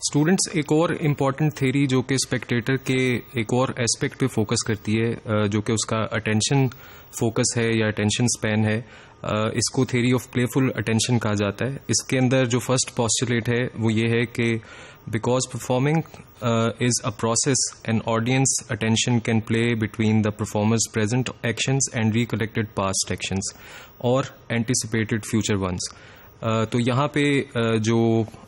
Students एक और important theory जो कि स्पेक्टेटर के एक और एस्पेक्ट पे फोकस करती है, जो कि उसका अटेंशन फोकस है या अटेंशन स्पैन है, इसको थ्योरी ऑफ प्लेफुल अटेंशन कहा जाता है। इसके अंदर जो फर्स्ट पॉस्टुलेट है वो ये है कि because performing is a process N audience attention can play between the performers present actions and recollected past actions और एंटिसिपेटेड फ्यूचर वंस। तो यहाँ पे जो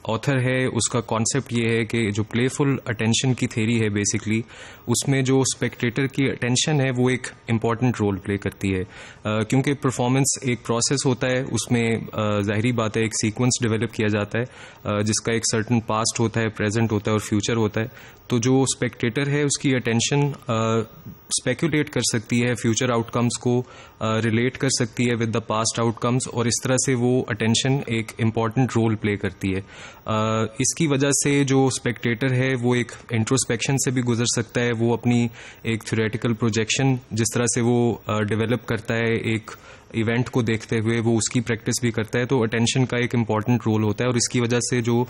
ऑथर है उसका कॉन्सेप्ट ये है कि जो प्लेफुल अटेंशन की थ्योरी है बेसिकली, उसमें जो स्पेक्टेटर की अटेंशन है वो एक इम्पॉर्टेंट रोल प्ले करती है, क्योंकि परफॉर्मेंस एक प्रोसेस होता है, उसमें ज़ाहिरी बात है एक सीक्वेंस डेवलप किया जाता है जिसका एक सर्टन पास्ट होता है, प्रेजेंट होता है और फ्यूचर होता है। तो जो स्पेक्टेटर है उसकी अटेंशन स्पेक्यूलेट कर सकती है, फ्यूचर आउटकम्स को रिलेट कर सकती है विद द पास्ट आउटकम्स, और इस तरह से वो अटेंशन एक इम्पॉर्टेंट रोल प्ले करती है। इसकी वजह से जो स्पेक्टेटर है वो एक इंट्रोस्पेक्शन से भी गुजर सकता है, वो अपनी एक थ्योरेटिकल प्रोजेक्शन जिस तरह से वो डेवलप करता है एक इवेंट को देखते हुए, वो उसकी प्रैक्टिस भी करता है। तो अटेंशन का एक इम्पॉर्टेंट रोल होता है और इसकी वजह से जो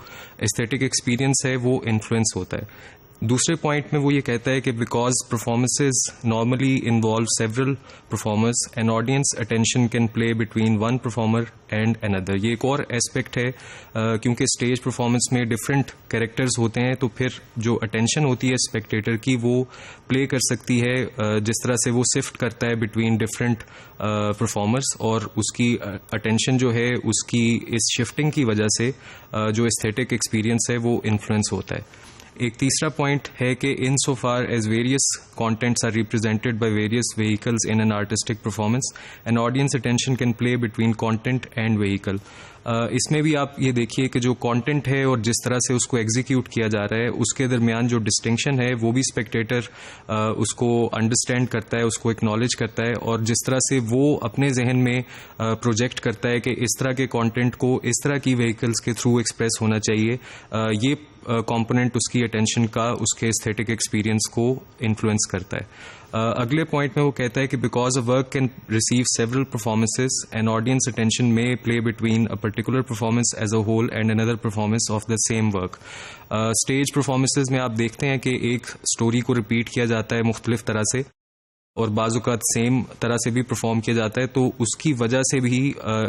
एस्थेटिक एक्सपीरियंस है वो इन्फ्लुएंस होता है। दूसरे पॉइंट में वो ये कहता है कि because performances normally involve several performers N audience attention can play between one performer and another. ये एक और एस्पेक्ट है, क्योंकि स्टेज परफॉर्मेंस में डिफरेंट कैरेक्टर्स होते हैं, तो फिर जो अटेंशन होती है स्पेक्टेटर की वो प्ले कर सकती है जिस तरह से वो शिफ्ट करता है बिटवीन डिफरेंट परफॉर्मर्स, और उसकी अटेंशन जो है उसकी इस शिफ्टिंग की वजह से जो एस्थेटिक एक्सपीरियंस है वो इन्फ्लुएंस होता है। एक तीसरा पॉइंट है कि in so far as various contents are represented by various vehicles in an artistic performance an audience attention can play between content and vehicle. इसमें भी आप ये देखिए कि जो कंटेंट है और जिस तरह से उसको एग्जीक्यूट किया जा रहा है उसके दरमियान जो डिस्टिंक्शन है वो भी स्पेक्टेटर उसको अंडरस्टैंड करता है, उसको एक्नॉलेज करता है, और जिस तरह से वो अपने जहन में प्रोजेक्ट करता है कि इस तरह के कंटेंट को इस तरह की व्हीकल्स के थ्रू एक्सप्रेस होना चाहिए, ये कंपोनेंट उसकी अटेंशन का उसके एस्थेटिक एक्सपीरियंस को इन्फ्लुएंस करता है। अगले पॉइंट में वो कहता है कि because a work can receive several performances and audience attention में play between a particular performance as a whole and another performance of the same work. Stage performances में आप देखते हैं कि एक स्टोरी को रिपीट किया जाता है मुख्तलिफ तरह से और बाज़-औक़ात सेम तरह से भी परफॉर्म किया जाता है, तो उसकी वजह से भी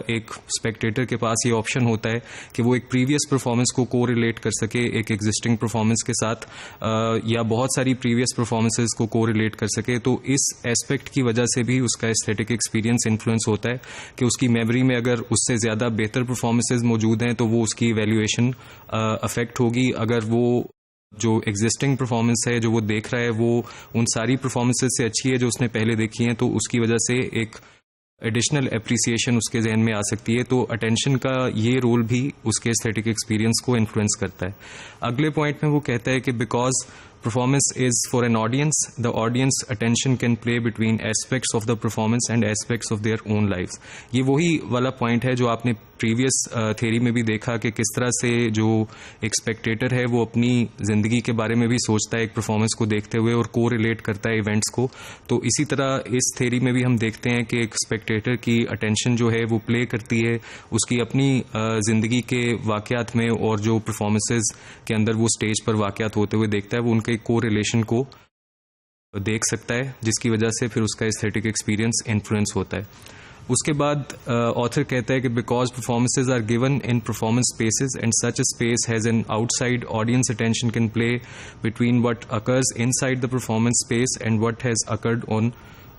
एक स्पेक्टेटर के पास ये ऑप्शन होता है कि वो एक प्रीवियस परफॉर्मेंस को को रिलेट कर सके एक एग्जिस्टिंग परफॉर्मेंस के साथ, या बहुत सारी प्रीवियस परफॉर्मेंसेस को को रिलेट कर सके। तो इस एस्पेक्ट की वजह से भी उसका एस्थेटिक एक्सपीरियंस इन्फ्लुएंस होता है कि उसकी मेमोरी में अगर उससे ज़्यादा बेहतर परफॉर्मेंसेज मौजूद हैं तो वो उसकी इवैल्यूएशन अफेक्ट होगी। अगर वो जो एग्जिस्टिंग परफॉर्मेंस है जो वो देख रहा है वो उन सारी परफॉर्मेंसेज से अच्छी है जो उसने पहले देखी हैं, तो उसकी वजह से एक एडिशनल एप्रिसिएशन उसके जहन में आ सकती है। तो अटेंशन का ये रोल भी उसके एस्थेटिक एक्सपीरियंस को इन्फ्लुएंस करता है। अगले पॉइंट में वो कहता है कि because performance is for an audience, the audience attention can play between aspects of the performance and aspects of their own lives। ये वही वाला पॉइंट है जो आपने प्रीवियस थ्योरी में भी देखा कि किस तरह से जो एक स्पेक्टेटर है वो अपनी ज़िंदगी के बारे में भी सोचता है एक परफॉर्मेंस को देखते हुए और को रिलेट करता है इवेंट्स को। तो इसी तरह इस थ्योरी में भी हम देखते हैं कि एक स्पेक्टेटर की अटेंशन जो है वो प्ले करती है उसकी अपनी ज़िंदगी के वाक़यात में, और जो परफॉर्मेंसेज के अंदर वो स्टेज पर वाक़यात होते हुए देखता है वो उनके को रिलेशन को देख सकता है, जिसकी वजह से फिर उसका एस्थेटिक एक्सपीरियंस इन्फ्लुएंस होता है। उसके बाद ऑथर कहता है कि because performances are given in performance spaces and such a space has an outside audience attention can play between what occurs inside the performance space and what has occurred on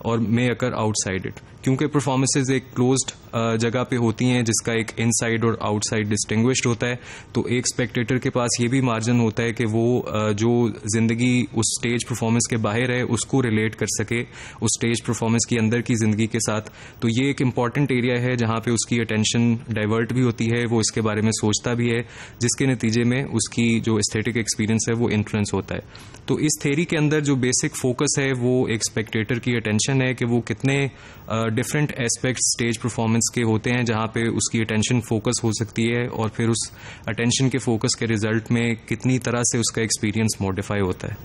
or may occur outside it. क्योंकि performances एक closed जगह पे होती हैं जिसका एक inside और outside distinguished होता है, तो एक स्पेक्टेटर के पास ये भी मार्जिन होता है कि वो जो ज़िंदगी उस स्टेज परफॉर्मेंस के बाहर है उसको रिलेट कर सके उस स्टेज परफॉर्मेंस की अंदर की ज़िंदगी के साथ। तो ये एक इम्पॉर्टेंट एरिया है जहाँ पे उसकी अटेंशन डाइवर्ट भी होती है, वो इसके बारे में सोचता भी है, जिसके नतीजे में उसकी जो एस्थेटिक एक्सपीरियंस है वो इन्फ्लुएंस होता है। तो इस थ्योरी के अंदर जो बेसिक फोकस है वो एक स्पेक्टेटर की अटेंशन है कि वो कितने डिफरेंट एस्पेक्ट्स स्टेज परफॉर्मेंस के होते हैं जहाँ पे उसकी अटेंशन फोकस हो सकती है, और फिर उस अटेंशन के फोकस के रिजल्ट में कितनी तरह से उसका एक्सपीरियंस मॉडिफाई होता है।